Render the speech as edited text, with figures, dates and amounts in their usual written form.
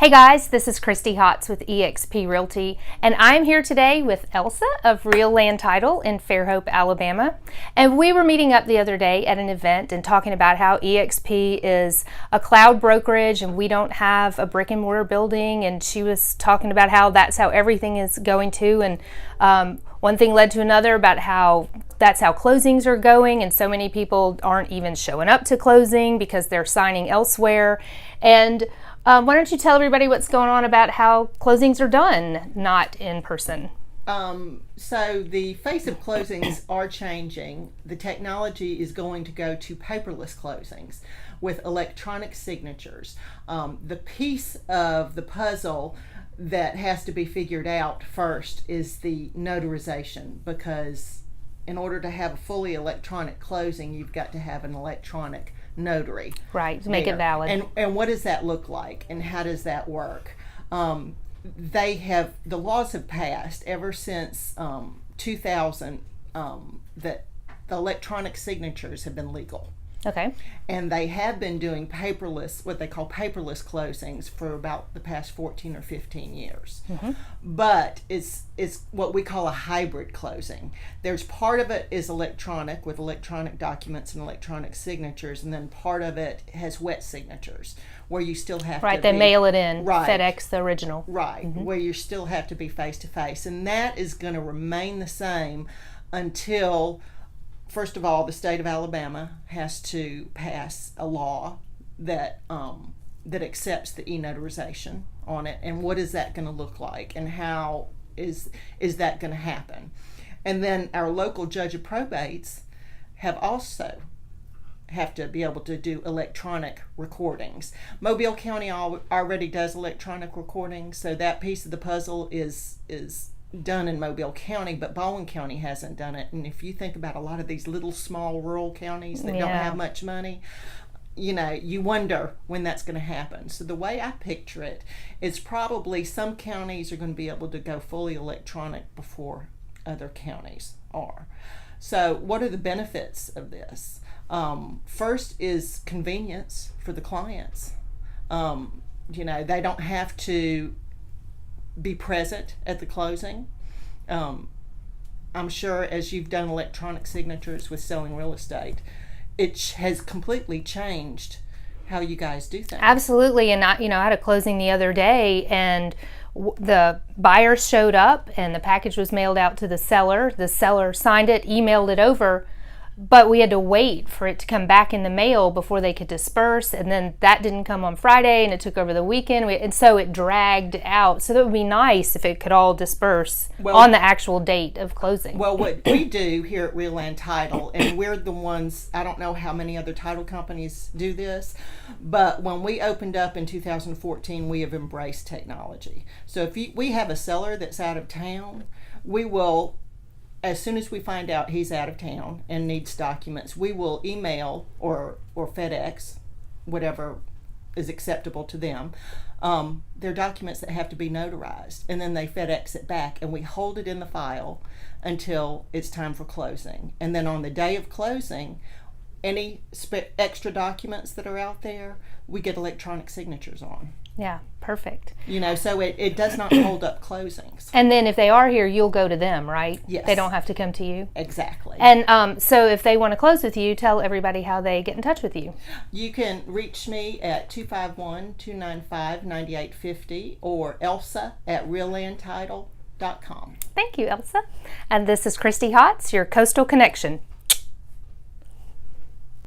Hey guys, this is Christy Hotz with eXp Realty, and I'm here today with Elsa of Real Land Title in Fairhope, Alabama. And we were meeting up the other day at an event and talking about how eXp is a cloud brokerage and we don't have a brick and mortar building, and she was talking about how that's how everything is going to, and one thing led to another about how that's how closings are going, and so many people aren't even showing up to closing because they're signing elsewhere. And why don't you tell everybody what's going on about how closings are done, not in person? So the face of closings are changing. The technology is going to go to paperless closings with electronic signatures. The piece of the puzzle that has to be figured out first is the notarization, because in order to have a fully electronic closing, you've got to have an electronic notary. Right, to make it valid. And what does that look like, and how does that work? The laws have passed ever since 2000 that the electronic signatures have been legal. Okay. And they have been doing paperless, what they call paperless closings, for about the past 14 or 15 years. Mm-hmm. But it's what we call a hybrid closing. There's part of it is electronic with electronic documents and electronic signatures, and then part of it has wet signatures where you still have right, to they be, mail it in, right, FedEx the original. Right, mm-hmm. Where you still have to be face to face. And that is going to remain the same until, first of all, the state of Alabama has to pass a law that that accepts the e-notarization on it, and what is that going to look like, and how is that going to happen? And then our local judge of probates have to be able to do electronic recordings. Mobile County already does electronic recordings, so that piece of the puzzle is done in Mobile County, but Baldwin County hasn't done it. And if you think about a lot of these little small rural counties that don't have much money, you wonder when that's going to happen. So the way I picture it is probably some counties are going to be able to go fully electronic before other counties are. So what are the benefits of this? First is convenience for the clients. They don't have to be present at the closing. I'm sure as you've done electronic signatures with selling real estate, it has completely changed how you guys do things. Absolutely. And I had a closing the other day, and the buyer showed up and the package was mailed out to the seller. The seller signed it, emailed it over, but we had to wait for it to come back in the mail before they could disperse, and then that didn't come on Friday, and it took over the weekend, and so it dragged out. So that would be nice if it could all disperse on the actual date of closing. Well, what we do here at Real Land Title, and we're the ones, I don't know how many other title companies do this, but when we opened up in 2014, we have embraced technology. So if we have a seller that's out of town, we will, as soon as we find out he's out of town and needs documents, we will email or FedEx, whatever is acceptable to them, their documents that have to be notarized. And then they FedEx it back, and we hold it in the file until it's time for closing. And then on the day of closing, any extra documents that are out there, we get electronic signatures on. Yeah, perfect. So it does not hold up closings. And then if they are here, you'll go to them, right? Yes. They don't have to come to you? Exactly. And so if they want to close with you, tell everybody how they get in touch with you. You can reach me at 251-295-9850 or Elsa at reallandtitle.com. Thank you, Elsa. And this is Christy Hotz, your Coastal Connection.